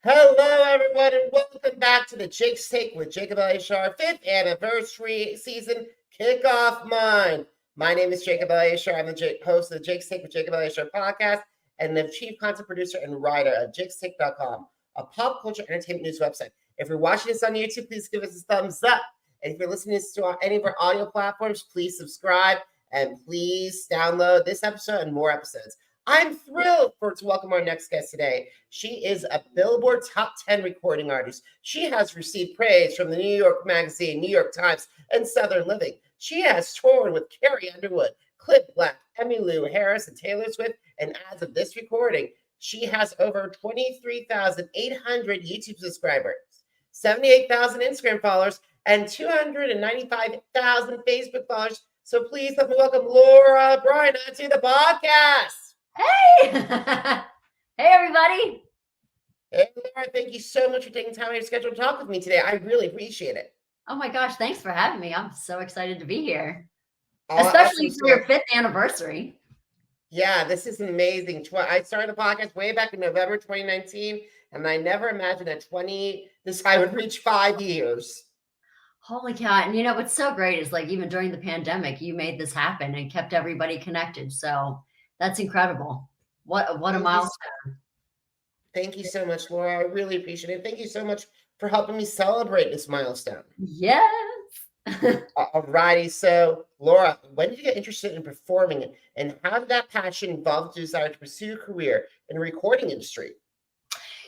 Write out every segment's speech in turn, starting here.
Hello, everyone, and welcome back to the Jake's Take with Jacob Elyachar 5th anniversary season kickoff mine. My name is Jacob Elyachar. I'm the host of the Jake's Take with Jacob Elyachar podcast and the chief content producer and writer at jakestake.com, a pop culture entertainment news website. If you're watching this on YouTube, please give us a thumbs up. And if you're listening to any of our audio platforms, please subscribe and please download this episode and more episodes. I'm thrilled to welcome our next guest today. She is a Billboard Top 10 recording artist. She has received praise from the New York Magazine, New York Times, and Southern Living. She has toured with Carrie Underwood, Cliff Black, Emmylou Harris, and Taylor Swift. And as of this recording, she has over 23,800 YouTube subscribers, 78,000 Instagram followers, and 295,000 Facebook followers. So please help me welcome Bryna to the podcast. Hey! Hey, everybody. Hey, Laura, thank you so much for taking time out of your schedule to talk with me today. I really appreciate it. Oh, my gosh. Thanks for having me. I'm so excited to be here, especially for your 5th anniversary. Yeah, this is amazing. I started the podcast way back in November 2019, and I never imagined that I would reach 5 years. Holy cow. And you know, what's so great is like even during the pandemic, you made this happen and kept everybody connected. So that's incredible. What a milestone. Thank you so much, Laura. I really appreciate it. Thank you so much for helping me celebrate this milestone. Yes. All righty. So, Laura, when did you get interested in performing, and how did that passion evolve to desire to pursue a career in the recording industry?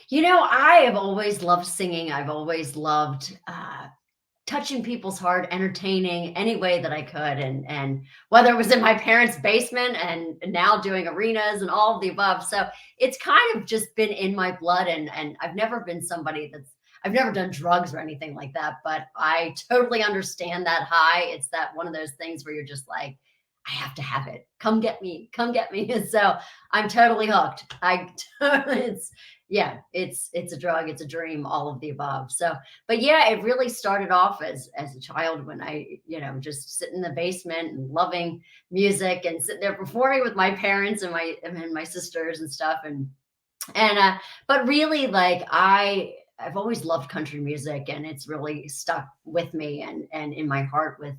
You know, I have always loved singing. I've always loved touching people's heart, entertaining any way that I could. And whether it was in my parents' basement and now doing arenas and all of the above. So it's kind of just been in my blood. And I've never been somebody I've never done drugs or anything like that, but I totally understand that high. It's that one of those things where you're just like, I have to have it. Come get me. And so I'm totally hooked. It's a drug, it's a dream, all of the above. So, but yeah, it really started off as a child when I, just sitting in the basement and loving music and sitting there performing with my parents and my sisters and stuff. But really like I've always loved country music, and it's really stuck with me and in my heart with,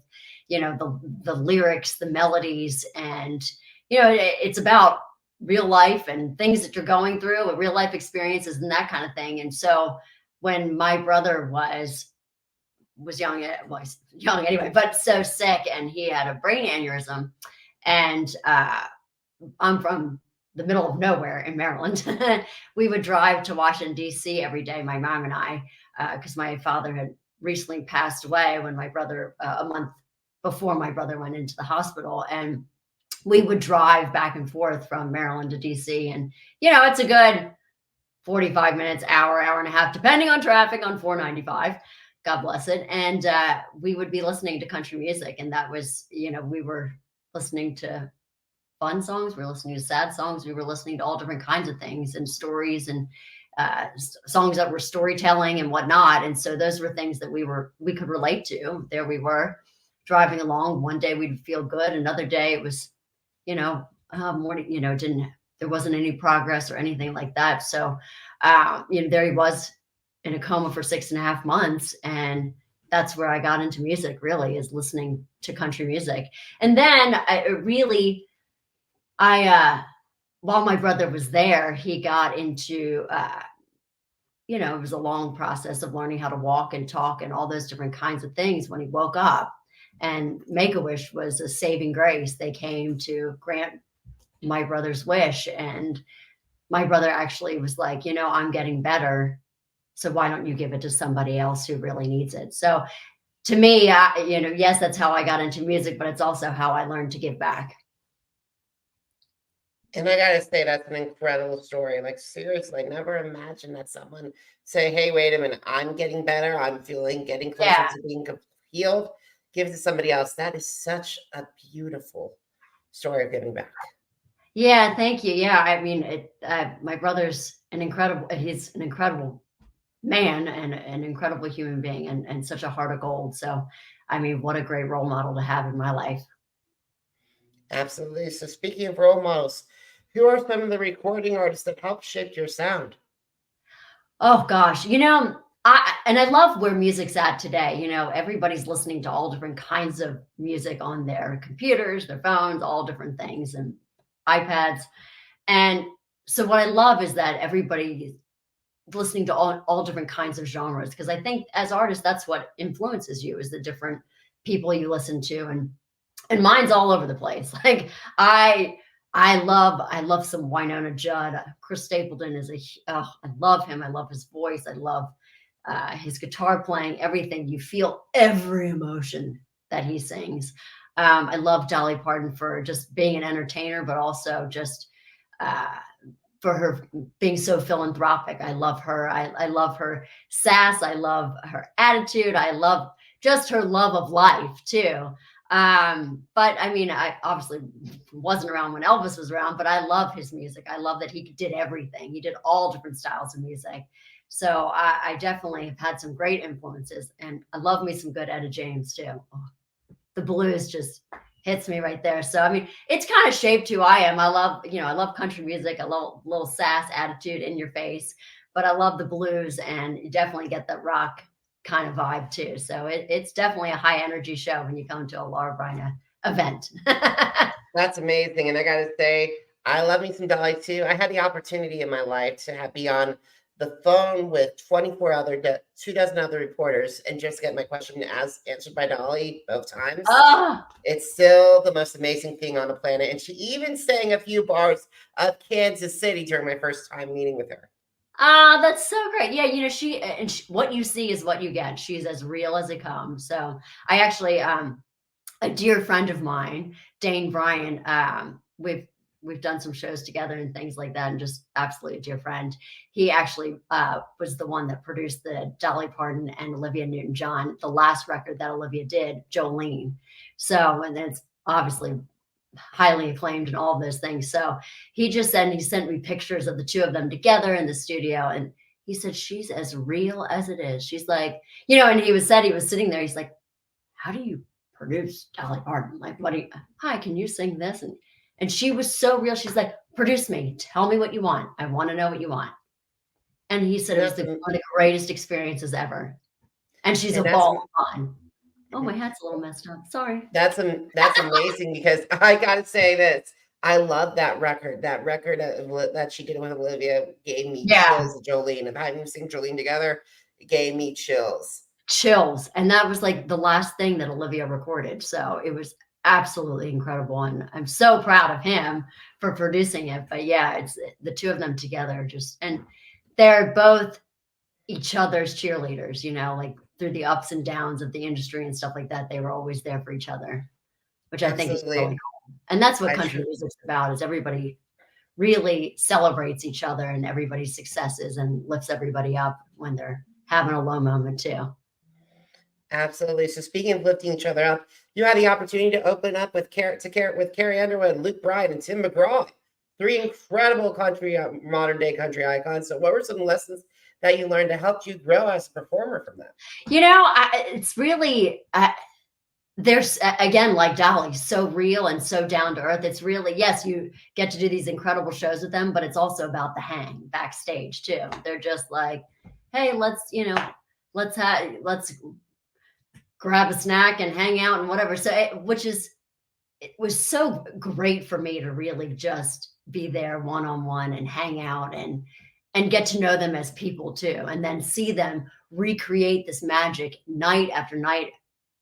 the lyrics, the melodies, and, it's about real life and things that you're going through, real life experiences and that kind of thing. And so when my brother was young anyway, but so sick, and he had a brain aneurysm, and I'm from the middle of nowhere in Maryland. We would drive to Washington, D.C. every day, my mom and I, because my father had recently passed away when my brother, a month before my brother went into the hospital. And we would drive back and forth from Maryland to DC. And, it's a good 45 minutes, hour and a half, depending on traffic on 495. God bless it. And we would be listening to country music. And that was, we were listening to fun songs. We were listening to sad songs. We were listening to all different kinds of things and stories and songs that were storytelling and whatnot. And so those were things that we could relate to. There we were driving along. One day we'd feel good. Another day it was, morning, there wasn't any progress or anything like that. So, there he was in a coma for 6.5 months. And that's where I got into music, really, is listening to country music. And then while my brother was there, he got into, it was a long process of learning how to walk and talk and all those different kinds of things when he woke up. And Make-A-Wish was a saving grace. They came to grant my brother's wish. And my brother actually was like, I'm getting better. So why don't you give it to somebody else who really needs it? So to me, yes, that's how I got into music, but it's also how I learned to give back. And I gotta say, that's an incredible story. Like, seriously, I never imagined that someone say, hey, wait a minute, I'm getting better. I'm getting closer to being healed. Give it to somebody else. That is such a beautiful story of giving back. Yeah, thank you. Yeah, I mean, my brother's he's an incredible man and an incredible human being and such a heart of gold. So, I mean, what a great role model to have in my life. Absolutely. So speaking of role models, who are some of the recording artists that helped shape your sound? Oh gosh, I love where music's at today. Everybody's listening to all different kinds of music on their computers, their phones, all different things, and iPads. And so what I love is that everybody is listening to all different kinds of genres, because I think as artists, that's what influences you, is the different people you listen to, and mine's all over the place. Like I I love some Wynonna Judd. Chris Stapleton is I love him. I love his voice. I love his guitar playing, everything. You feel every emotion that he sings. I love Dolly Parton for just being an entertainer, but also just uh, for her being so philanthropic. I love her. I love her sass. I love her attitude. I love just her love of life too. But I mean, I obviously wasn't around when Elvis was around, but I love his music. I love that he did everything. He did all different styles of music. So I definitely have had some great influences, and I love me some good Etta James too. Oh, the blues just hits me right there. So I mean, it's kind of shaped who I am. I love country music. I love a little sass attitude in your face, but I love the blues, and you definitely get that rock kind of vibe too. So it's definitely a high energy show when you come to a Laura Bryna event. That's amazing. And I got to say, I love me some Dolly too. I had the opportunity in my life to be on the phone with 2 dozen other reporters and just get my question answered by Dolly both times. Oh, It's still the most amazing thing on the planet. And she even sang a few bars of Kansas City during my first time meeting with her. that's so great. Yeah, what you see is what you get. She's as real as it comes. So I actually, a dear friend of mine, Dane Bryan, we've done some shows together and things like that, and just absolutely a dear friend. He actually was the one that produced the Dolly Parton and Olivia Newton-John, the last record that Olivia did, Jolene. So, and it's obviously highly acclaimed and all of those things. So he sent me pictures of the two of them together in the studio, and he said she's as real as it is. She's like, and he was sitting there. He's like, how do you produce Dolly Parton? Like, hi, can you sing this? And she was so real. She's like, produce me. Tell me what you want. I want to know what you want. And he said it was one of the greatest experiences ever. And she's a ball on. Oh, my hat's a little messed up. Sorry. That's amazing, because I gotta say this. I love that record. That record that she did with Olivia gave me chills. Jolene, and having sing Jolene together, it gave me chills. Chills. And that was like the last thing that Olivia recorded. So it was absolutely incredible. And I'm so proud of him for producing it. But yeah, it's the two of them together and they're both each other's cheerleaders, like through the ups and downs of the industry and stuff like that. They were always there for each other, which I think is really cool. And that's what country music's about, is everybody really celebrates each other and everybody's successes and lifts everybody up when they're having a low moment too. Absolutely. So speaking of lifting each other up, you had the opportunity to open up with Carrie Underwood, Luke Bryan, and Tim McGraw, 3 incredible modern day country icons. So what were some lessons that you learned to help you grow as a performer from that? It's really, there's, again, like Dolly, so real and so down to earth. It's really, yes, you get to do these incredible shows with them, but it's also about the hang backstage too. They're just like, hey, let's grab a snack and hang out and whatever. So it was so great for me to really just be there one-on-one and hang out and get to know them as people too. And then see them recreate this magic night after night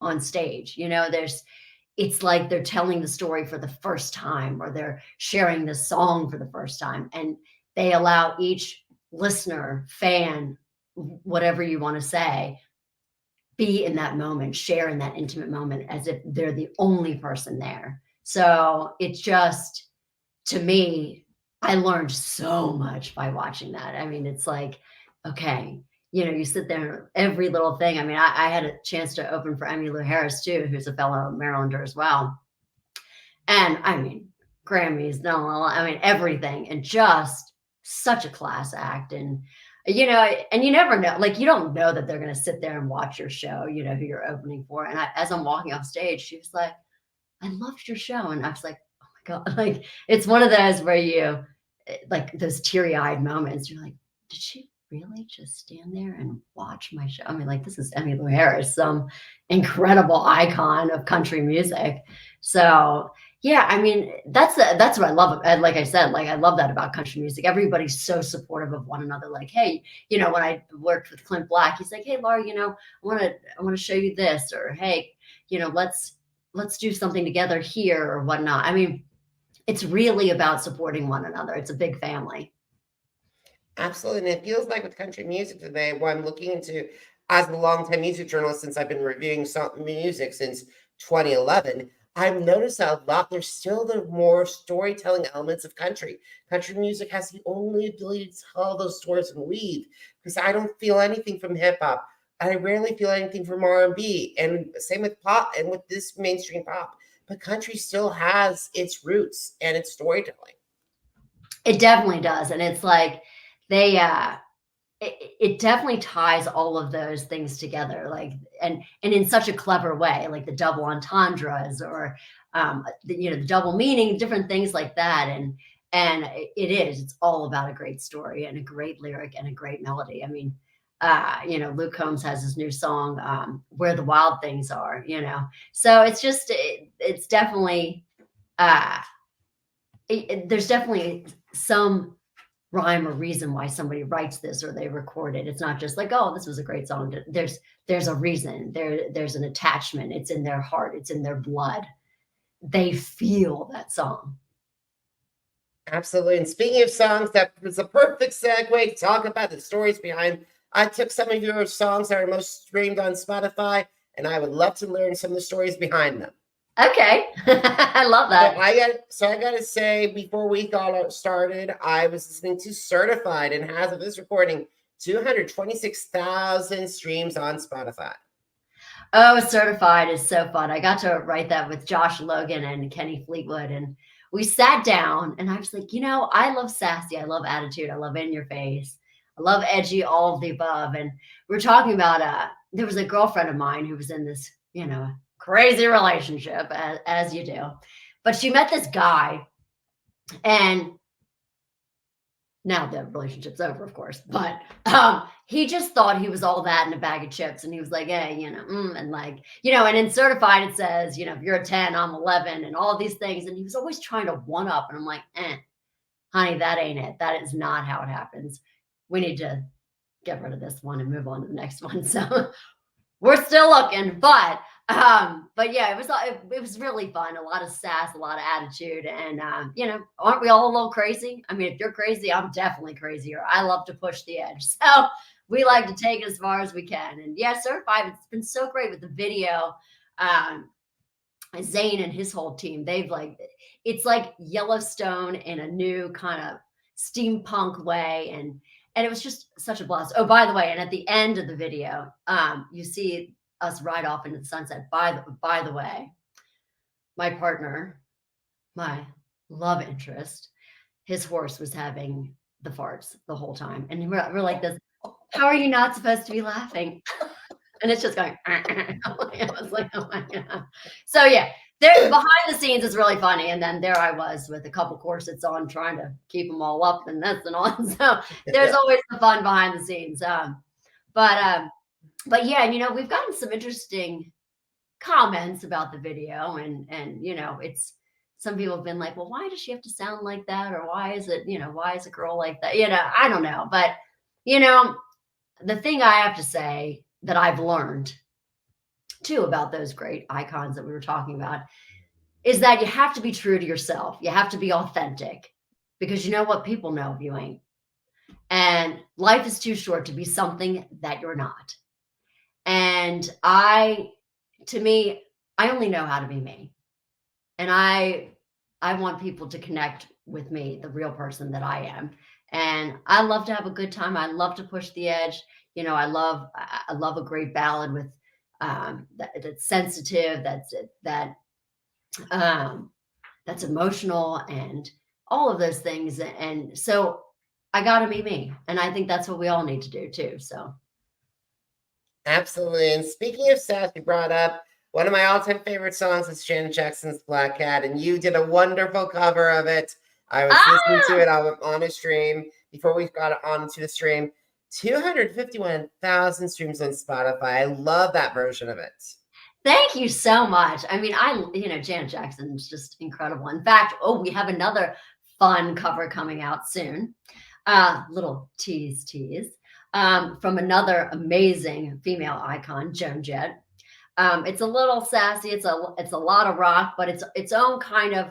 on stage. It's like they're telling the story for the first time, or they're sharing the song for the first time. And they allow each listener, fan, whatever you want to say, be in that moment, share in that intimate moment as if they're the only person there. So it's just, to me, I learned so much by watching that. I mean, it's like, okay, you sit there, every little thing. I mean, I had a chance to open for Emmylou Harris too, who's a fellow Marylander as well. And I mean, Grammys, everything, and just such a class act. And and you never know, like, you don't know that they're going to sit there and watch your show, who you're opening for. And as I'm walking off stage, she was like, I loved your show. And I was like, oh my God, like, it's one of those where you, like, those teary-eyed moments. You're like, did she really just stand there and watch my show? I mean, like, this is Emmylou Harris, some incredible icon of country music. So yeah, I mean, that's what I love. And like I said, like, I love that about country music. Everybody's so supportive of one another. Like, hey, when I worked with Clint Black, he's like, hey, Laura, I want to show you this, or hey, let's do something together here or whatnot. I mean, it's really about supporting one another. It's a big family. Absolutely. And it feels like with country music today, what I'm looking into as a longtime music journalist, since I've been reviewing some music since 2011, I've noticed that a lot, there's still the more storytelling elements of country. Country music has the only ability to tell those stories and weave, because I don't feel anything from hip hop. I rarely feel anything from R&B, and same with pop and with this mainstream pop. But country still has its roots and its storytelling. It definitely does. And it's like, it definitely ties all of those things together, like, and in such a clever way, like the double entendres, or the double meaning, different things like that. And it's all about a great story and a great lyric and a great melody. I mean, Luke Combs has his new song, Where the Wild Things Are, so it's just, it's definitely, there's definitely some rhyme or reason why somebody writes this or they record it. It's not just like, oh, this was a great song. There's a reason. There's an attachment. It's in their heart. It's in their blood. They feel that song. Absolutely. And speaking of songs, that was a perfect segue to talk about the stories behind. I took some of your songs that are most streamed on Spotify, and I would love to learn some of the stories behind them. Okay. I love that. So I got to say, before we got started, I was listening to Certified, and as of this recording, 226,000 streams on Spotify. Oh, Certified is so fun. I got to write that with Josh Logan and Kenny Fleetwood, and we sat down, and I was like, I love sassy. I love attitude. I love in your face. I love edgy, all of the above. And we're talking about, there was a girlfriend of mine who was in this, crazy relationship, as you do, but she met this guy, and now the relationship's over, of course, but he just thought he was all that in a bag of chips, and he was like, hey, and like, and in Certified it says, if you're a 10, I'm 11, and all these things, and he was always trying to one up, and I'm like, honey, that ain't it. That is not how it happens. We need to get rid of this one and move on to the next one. So we're still looking, but yeah, it was really fun. A lot of sass, a lot of attitude, and aren't we all a little crazy? I mean, if you're crazy, I'm definitely crazier. I love to push the edge, so we like to take it as far as we can. And yeah, Certified, it's been so great with the video. Zane and his whole team, it's like Yellowstone in a new kind of steampunk way, and it was just such a blast. Oh, by the way, and at the end of the video, you see us ride off into the sunset. By the way, my partner, my love interest, his horse was having the farts the whole time, and we're like this. How are you not supposed to be laughing? And it's just going. I was like, oh my god. So yeah, there behind the scenes is really funny, and then there I was with a couple corsets on, trying to keep them all up and this and on. So there's always the fun behind the scenes. But yeah, we've gotten some interesting comments about the video, and it's, some people have been like, well, why does she have to sound like that? Or why is a girl like that? I don't know. But, the thing I have to say that I've learned too about those great icons that we were talking about is that you have to be true to yourself. You have to be authentic, because you know what? People know if you ain't. And life is too short to be something that you're not. And to me, I only know how to be me. And I want people to connect with me, the real person that I am. And I love to have a good time. I love to push the edge. I love a great ballad with that's sensitive, that's emotional, and all of those things. And so I got to be me. And I think that's what we all need to do too. So. Absolutely. And speaking of sass, you brought up one of my all-time favorite songs is Janet Jackson's Black Cat, and you did a wonderful cover of it. I was listening to it on a stream before we got onto the stream. 251,000 streams on Spotify. I love that version of it. Thank you so much. I mean, Janet Jackson's just incredible. In fact, we have another fun cover coming out soon. Little tease, from another amazing female icon, Joan Jett. It's a little sassy. It's a lot of rock, but it's its own kind of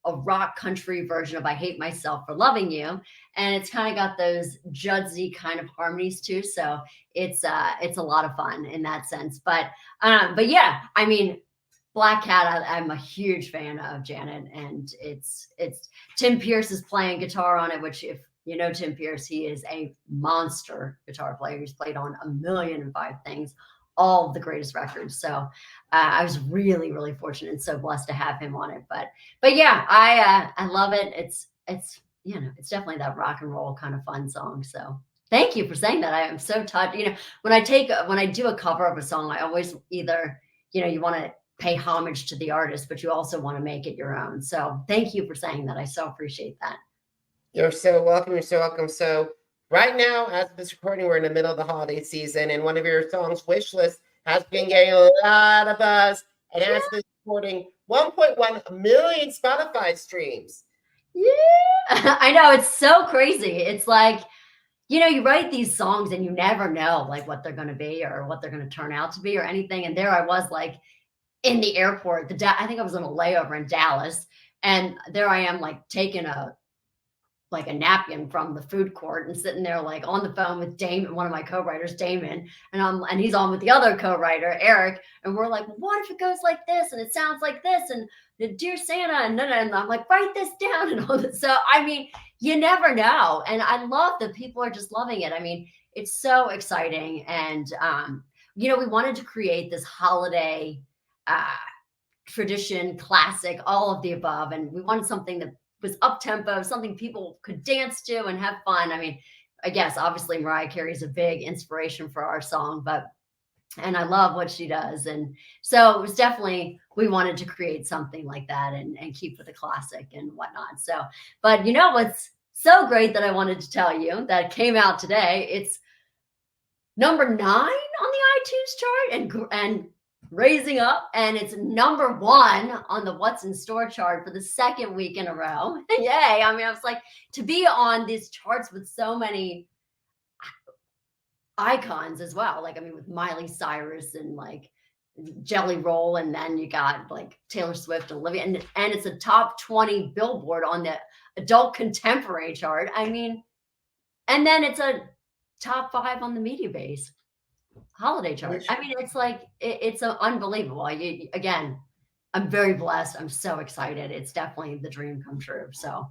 a rock country version of "I Hate Myself for Loving You," and it's kind of got those Juddsy kind of harmonies too. So it's a lot of fun in that sense. But yeah, I mean, Black Cat, I'm a huge fan of Janet, and it's Tim Pierce is playing guitar on it, which if you know Tim Pierce, he is a monster guitar player. He's played on 1,000,005 things, all of the greatest records. So I was really, really fortunate and so blessed to have him on it. But yeah, I love it. It's it's definitely that rock and roll kind of fun song. So thank you for saying that. I am so touched. When I do a cover of a song, I always either, you want to pay homage to the artist, but you also want to make it your own. So thank you for saying that. I so appreciate that. You're so welcome. You're so welcome. So right now, as of this recording, we're in the middle of the holiday season, and one of your songs, Wishlist, has been getting a lot of buzz, and as of this recording, 1.1 million Spotify streams. Yeah, I know. It's so crazy. It's like, you write these songs and you never know like what they're going to be or what they're going to turn out to be or anything. And there I was like in the airport, I think I was on a layover in Dallas, and there I am like taking a napkin from the food court and sitting there like on the phone with Damon, one of my co-writers, Damon, and he's on with the other co-writer, Eric, and we're like, well, what if it goes like this and it sounds like this and Dear Santa and I'm like, write this down and all this. So I mean, you never know, and I love that people are just loving it. I mean, it's so exciting, and we wanted to create this holiday tradition, classic, all of the above, and we wanted something that was up tempo, something people could dance to and have fun. I mean, I guess obviously Mariah Carey is a big inspiration for our song, and I love what she does. And so it was definitely, we wanted to create something like that and keep with the classic and whatnot. So, but what's so great that I wanted to tell you that came out today, it's number 9 on the iTunes chart and raising up, and it's number 1 on the What's in Store chart for the second week in a row. Yay. I mean, I was like, to be on these charts with so many icons as well. Like, I mean, with Miley Cyrus and like Jelly Roll, and then you got like Taylor Swift, Olivia, and it's a top 20 Billboard on the adult contemporary chart. I mean, and then it's a top 5 on the Media Base holiday chart. I mean, it's like it's unbelievable. Again, I'm very blessed. I'm so excited. It's definitely the dream come true. So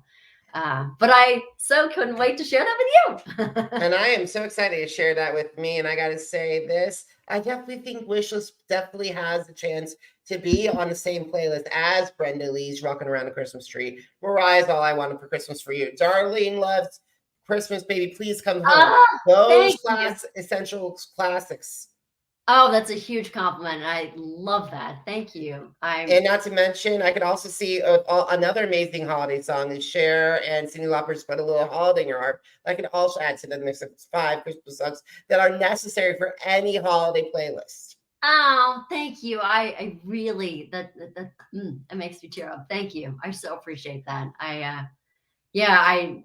but I so couldn't wait to share that with you. And I am so excited to share that with me. And I got to say this, I definitely think Wishlist definitely has a chance to be on the same playlist as Brenda Lee's Rocking Around the Christmas Tree, Mariah's All I Wanted for Christmas for You, Darlene Love's Christmas Baby Please Come Home. Those essential classics. Oh, that's a huge compliment. I love that. Thank you. And not to mention, I could also see another amazing holiday song is Cher and Cyndi Lauper's Put a Little Holiday in Your Heart. I could also add to the mix of 5 Christmas songs that are necessary for any holiday playlist. Oh, thank you. I really, that makes me tear up. Thank you. I so appreciate that. I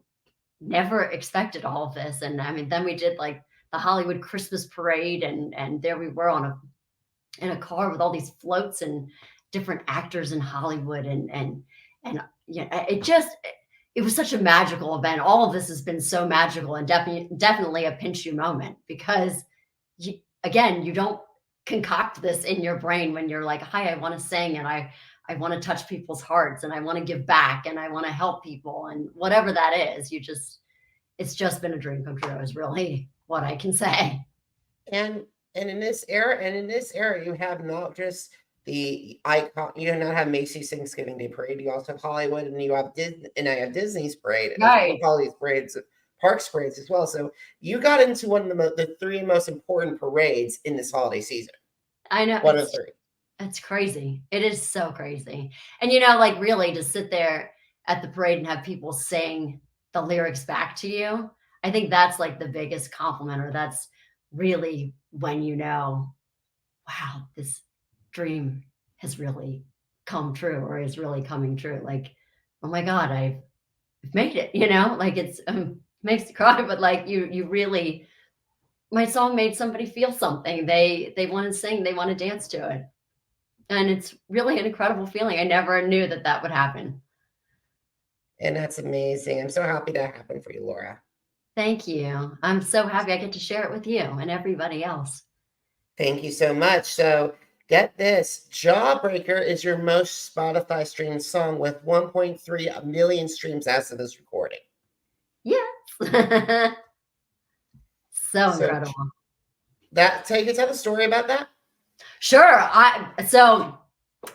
never expected all of this. And I mean, then we did like the Hollywood Christmas parade, and there we were in a car with all these floats and different actors in Hollywood, and yeah, it was such a magical event. All of this has been so magical, and definitely a pinch you moment, because you don't concoct this in your brain when you're like, hi, I want to sing, and I want to touch people's hearts, and I want to give back, and I want to help people, and whatever that is, it's just been a dream come true is really what I can say. And in this era, you have not just the icon. You do not have Macy's Thanksgiving Day Parade. You also have Hollywood, and you have Disney, and I have Disney's parade, right? All these parades, parks parades as well. So you got into one of the 3 most important parades in this holiday season. I know. One of 3. It's crazy. It is so crazy. And like really to sit there at the parade and have people sing the lyrics back to you. I think that's like the biggest compliment, or that's really when you know, wow, this dream has really come true, or is really coming true. Like, oh my God, I've made it, like it's makes you cry, but like you really, my song made somebody feel something. They want to sing, they want to dance to it. And it's really an incredible feeling. I never knew that that would happen. And that's amazing. I'm so happy that happened for you, Laura. Thank you. I'm so happy I get to share it with you and everybody else. Thank you so much. So get this, Jawbreaker is your most Spotify streamed song with 1.3 million streams as of this recording. Yes. So incredible. Can you tell the story about that? Sure. So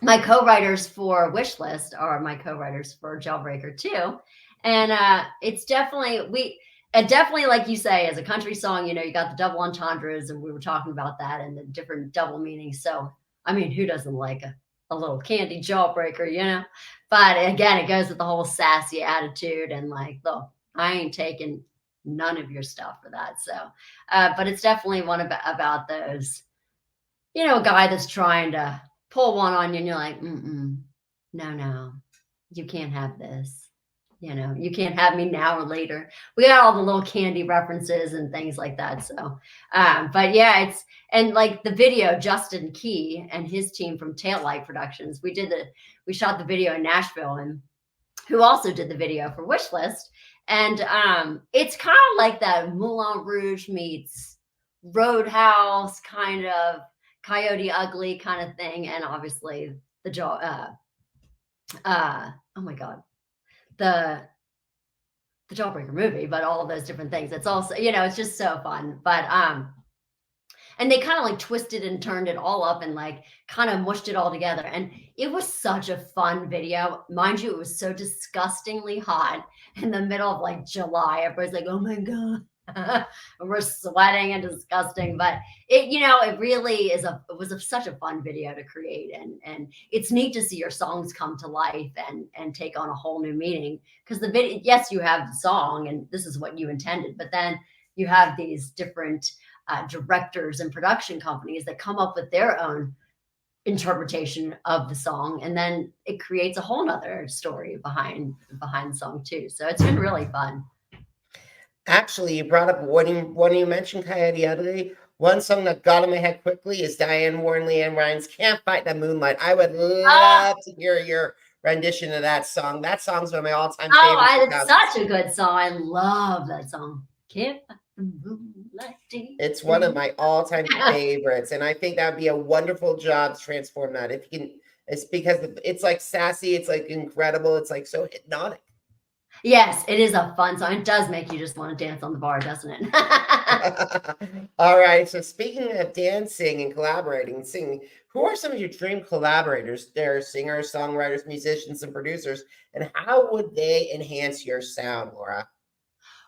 my co-writers for Wishlist are my co-writers for Jawbreaker too. And it's definitely definitely, like you say, as a country song, you got the double entendres, and we were talking about that and the different double meanings. So I mean, who doesn't like a little candy jawbreaker, But again, it goes with the whole sassy attitude and like, look, I ain't taking none of your stuff for that. So but it's definitely one about those, a guy that's trying to pull one on you and you're like, no, you can't have this. You can't have me now or later. We got all the little candy references and things like that. So, but yeah, and like the video, Justin Key and his team from Taillight Productions, we shot the video in Nashville, and who also did the video for Wishlist. And it's kind of like that Moulin Rouge meets Roadhouse, kind of Coyote Ugly kind of thing. And obviously oh my God, the Jawbreaker movie, but all of those different things. It's also, it's just so fun. But and they kind of like twisted and turned it all up and like kind of mushed it all together. And it was such a fun video. Mind you, it was so disgustingly hot in the middle of like July. Everybody's like, oh my God. And we're sweating and disgusting, but it really was such a fun video to create, and it's neat to see your songs come to life and take on a whole new meaning, because the video, yes, you have the song and this is what you intended, but then you have these different directors and production companies that come up with their own interpretation of the song, and then it creates a whole nother story behind the song too. So it's been really fun. Actually, you brought up when you mentioned Coyote Ugly, one song that got in my head quickly is Diane Warren, Leanne Ryan's Can't Fight the Moonlight. I would love to hear your rendition of that song. That song's one of my all-time favorites. It's such a good song. I love that song. Can't Fight the Moonlight. It's one of my all-time favorites, and I think that would be a wonderful job to transform that. If you can, it's because it's like sassy, it's like incredible, it's like so hypnotic. Yes, it is a fun song. It does make you just want to dance on the bar, doesn't it? All right. So speaking of dancing and collaborating and singing, who are some of your dream collaborators? They're singers, songwriters, musicians, and producers. And how would they enhance your sound, Laura?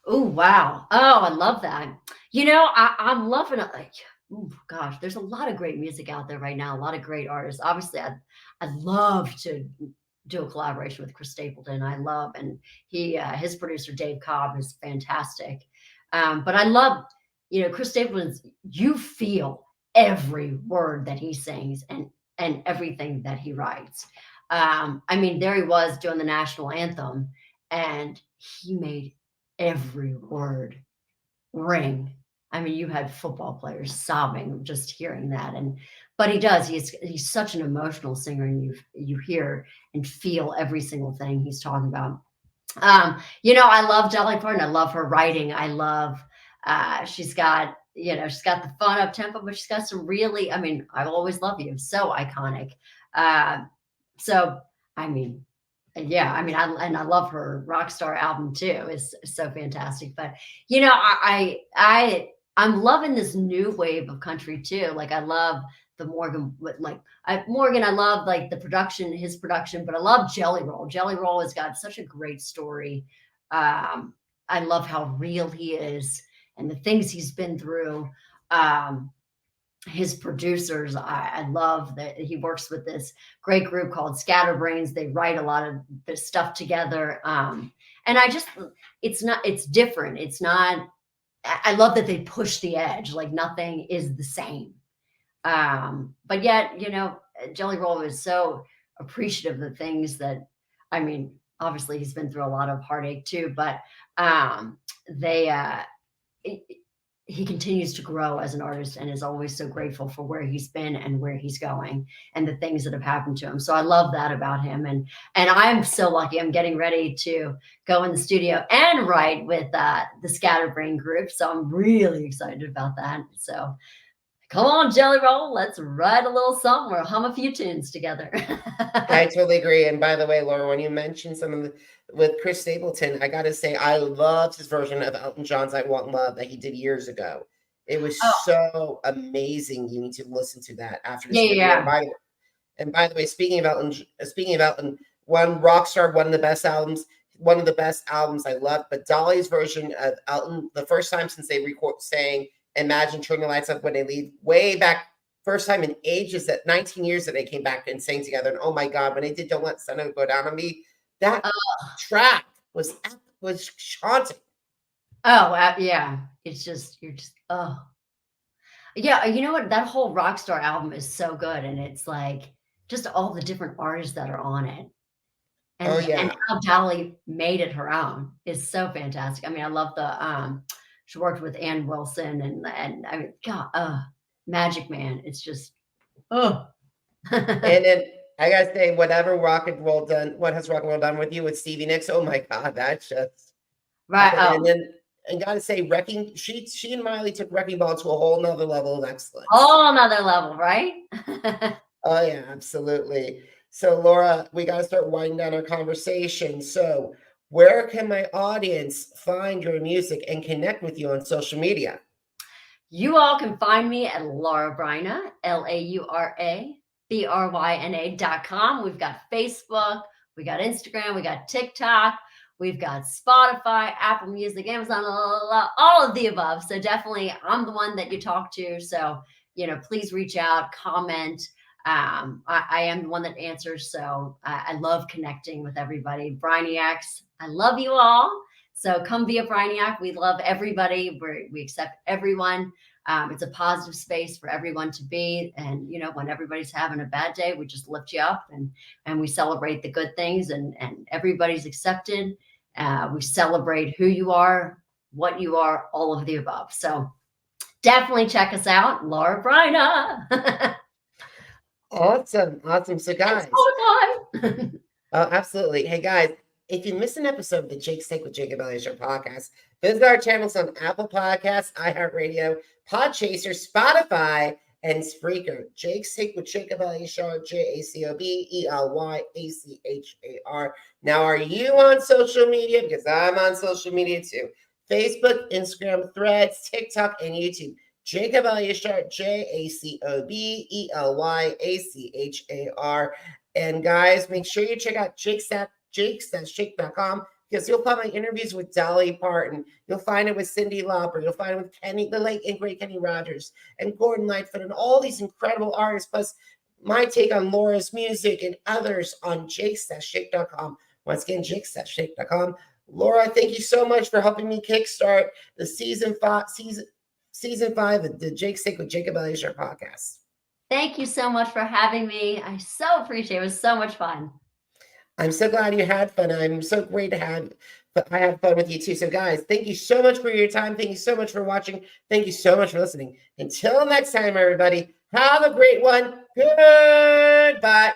Oh, wow. Oh, I love that. I'm loving it. Like, oh gosh, there's a lot of great music out there right now. A lot of great artists. Obviously, I'd love to do a collaboration with Chris Stapleton. I love, and his producer Dave Cobb is fantastic. But I love, Chris Stapleton's, you feel every word that he sings and everything that he writes. I mean, there he was doing the national anthem, and he made every word ring. I mean, you had football players sobbing just hearing that, but he does. He's such an emotional singer, and you hear and feel every single thing he's talking about. I love Dolly Parton. I love her writing. I love she's got the fun up tempo, but she's got some really, I mean, I Will Always Love You, so iconic. So I mean, yeah, I mean, I love her Rockstar album too. It's so fantastic. But I'm loving this new wave of country too. Like I love the Morgan, I love like the production, his production, but I love Jelly Roll. Jelly Roll has got such a great story. I love how real he is and the things he's been through. his producers. I love that he works with this great group called Scatterbrains. They write a lot of this stuff together. And it's different. It's not, I love that they push the edge. Like nothing is the same. But yet, Jelly Roll is so appreciative of the things that, I mean, obviously he's been through a lot of heartache too, but he continues to grow as an artist and is always so grateful for where he's been and where he's going and the things that have happened to him. So I love that about him. And I'm so lucky. I'm getting ready to go in the studio and write with the Scatterbrain group. So I'm really excited about that. So come on, Jelly Roll, let's write a little song or hum a few tunes together. I totally agree. And by the way, Laura, when you mentioned with Chris Stapleton, I got to say, I loved his version of Elton John's I Want Love that he did years ago. It was so amazing. You need to listen to that after this video. Yeah. And by the way, speaking of Elton, one Rockstar, one of the best albums I loved, but Dolly's version of Elton, the first time since they sang Imagine Turn the Lights Up When They Leave, way back, first time in ages, that 19 years that they came back and sang together. And oh my God, when they did Don't Let the Sun Go Down on Me, that track was haunting. Oh, yeah. It's just, yeah. You know what? That whole Rockstar album is so good. And it's like just all the different artists that are on it. And, and how Dolly made it her own is so fantastic. I mean, I love she worked with Ann Wilson and I mean, God, Magic Man. It's just, And then I gotta say, what has rock and roll done with you with Stevie Nicks? Oh my God, that's just right. And then gotta say, she and Miley took Wrecking Ball to a whole nother level of excellence. Whole nother level, right? Oh yeah, absolutely. So Laura, we gotta start winding down our conversation. So where can my audience find your music and connect with you on social media? You all can find me at Laura Bryna, LauraBryna.com. We've got Facebook, we got Instagram, we got TikTok, we've got Spotify, Apple Music, Amazon, all of the above. So definitely I'm the one that you talk to. So, please reach out, comment. I am the one that answers. So I love connecting with everybody. Brainiacs, I love you all. So come be a Brainiac. We love everybody. We accept everyone. It's a positive space for everyone to be. And, when everybody's having a bad day, we just lift you up and we celebrate the good things and everybody's accepted. We celebrate who you are, what you are, all of the above. So definitely check us out. Laura Bryna. Awesome. So guys. Absolutely. Hey guys, if you missed an episode of the Jake's Take with Jacob Elyachar podcast, visit our channels on Apple Podcasts, iHeartRadio, Podchaser, Spotify, and Spreaker. Jake's Take with Jacob Elyachar, JACOB ELYACHAR. Now, are you on social media? Because I'm on social media too. Facebook, Instagram, Threads, TikTok, and YouTube. Jacob Elyachar, JACOB ELYACHAR. And guys, make sure you check out jakes.shake.com because you'll find my interviews with Dolly Parton. You'll find it with Cyndi Lauper. You'll find it with the late and great Kenny Rogers and Gordon Lightfoot and all these incredible artists, plus my take on Laura's music and others on jakes.shake.com. Once again, jakes.shake.com. Laura, thank you so much for helping me kickstart the season 5 of the Jake's Take with Jacob Elyachar podcast. Thank you so much for having me. I so appreciate it. It was so much fun. I'm so glad you had fun. I'm so great to have, but I had fun with you too. So guys, thank you so much for your time. Thank you so much for watching. Thank you so much for listening. Until next time, everybody, have a great one. Goodbye.